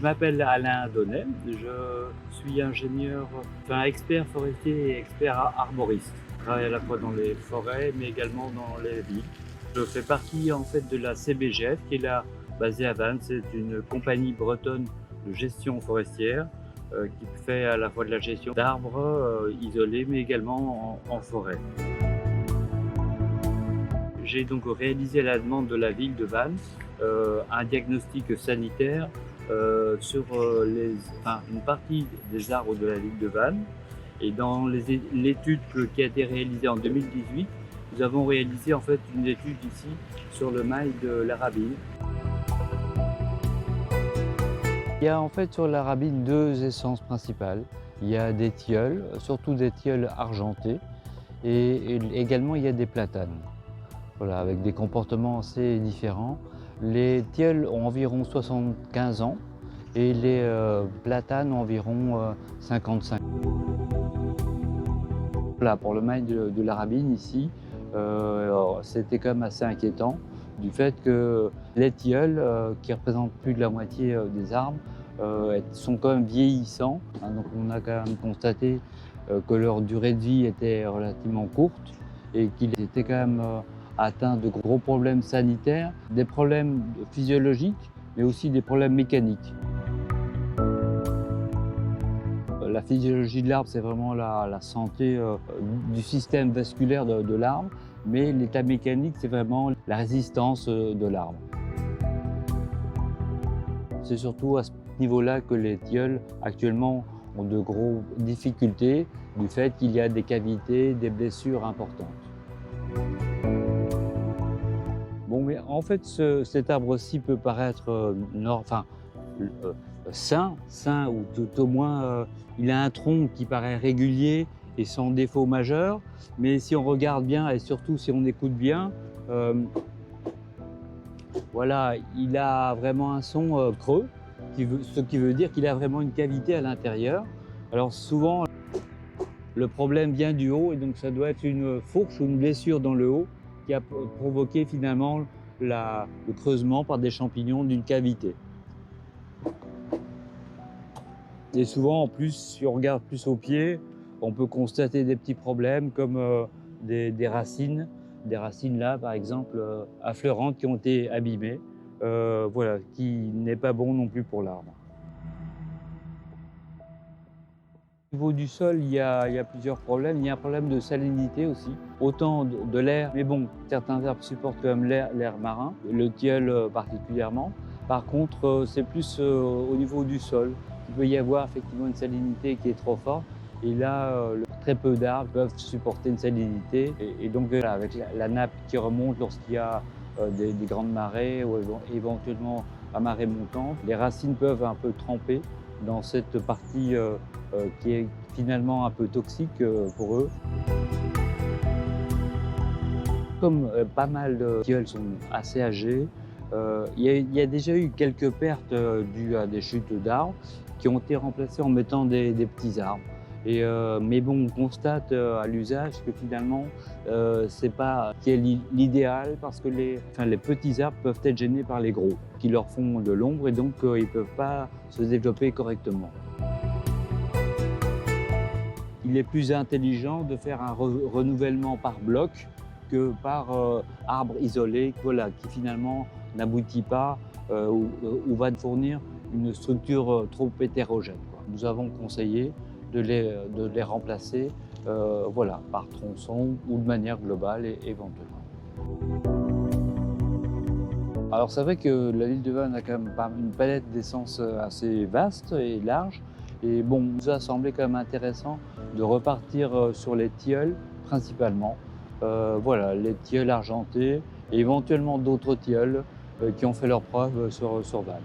m'appelle Alain Donnet, je suis ingénieur, expert forestier et expert arboriste. Je travaille à la fois dans les forêts mais également dans les villes. Je fais partie en fait de la CBGF qui est là, basée à Vannes. C'est une compagnie bretonne de gestion forestière qui fait à la fois de la gestion d'arbres isolés mais également en forêt. J'ai donc réalisé à la demande de la ville de Vannes un diagnostic sanitaire sur une partie des arbres de la ville de Vannes. Et dans l'étude qui a été réalisée en 2018, nous avons réalisé en fait une étude ici sur le mail de l'arabine. Il y a en fait sur l'arabine deux essences principales. Il y a des tilleuls, surtout des tilleuls argentés, et également il y a des platanes. Voilà, avec des comportements assez différents. Les tilleuls ont environ 75 ans et les platanes ont environ 55. Voilà, pour le mail de l'arabine ici, c'était quand même assez inquiétant du fait que les tilleuls, qui représentent plus de la moitié des arbres, sont quand même vieillissants. Donc on a quand même constaté que leur durée de vie était relativement courte et qu'ils étaient quand même atteints de gros problèmes sanitaires, des problèmes physiologiques, mais aussi des problèmes mécaniques. La physiologie de l'arbre, c'est vraiment la santé du système vasculaire de l'arbre, mais l'état mécanique, c'est vraiment la résistance de l'arbre. C'est surtout à ce niveau-là que les tilleuls, actuellement, ont de grosses difficultés du fait qu'il y a des cavités, des blessures importantes. Bon, mais en fait, cet arbre-ci peut paraître sain ou tout au moins, il a un tronc qui paraît régulier et sans défaut majeur. Mais si on regarde bien et surtout si on écoute bien, voilà, il a vraiment un son creux, ce qui veut dire qu'il a vraiment une cavité à l'intérieur. Alors souvent, le problème vient du haut et donc ça doit être une fourche ou une blessure dans le haut qui a provoqué finalement le creusement par des champignons d'une cavité. Et souvent, en plus, si on regarde plus au pied, on peut constater des petits problèmes comme des racines là, par exemple, affleurantes qui ont été abîmées, voilà, qui n'est pas bon non plus pour l'arbre. Au niveau du sol, il y a plusieurs problèmes. Il y a un problème de salinité aussi, autant de l'air, mais bon, certains arbres supportent quand même l'air marin, le tilleul particulièrement. Par contre, c'est plus au niveau du sol. Il peut y avoir effectivement une salinité qui est trop forte. Et là, très peu d'arbres peuvent supporter une salinité. Et donc, avec la nappe qui remonte lorsqu'il y a des grandes marées ou éventuellement à marée montante, les racines peuvent un peu tremper dans cette partie qui est finalement un peu toxique pour eux. Comme pas mal de tilleuls sont assez âgés, il y a déjà eu quelques pertes dues à des chutes d'arbres qui ont été remplacées en mettant des petits arbres. Mais bon, on constate à l'usage que finalement, c'est pas ce qui est l'idéal parce que les petits arbres peuvent être gênés par les gros qui leur font de l'ombre et donc ils ne peuvent pas se développer correctement. Il est plus intelligent de faire un renouvellement par bloc que par arbre isolé, voilà, qui finalement n'aboutit pas ou va fournir une structure trop hétérogène, quoi. Nous avons conseillé de les remplacer voilà, par tronçon ou de manière globale éventuellement. Alors c'est vrai que la ville de Vannes a quand même une palette d'essences assez vaste et large. Et bon, il nous a semblé quand même intéressant de repartir sur les tilleuls principalement. Voilà, les tilleuls argentés et éventuellement d'autres tilleuls qui ont fait leurs preuves sur Vannes.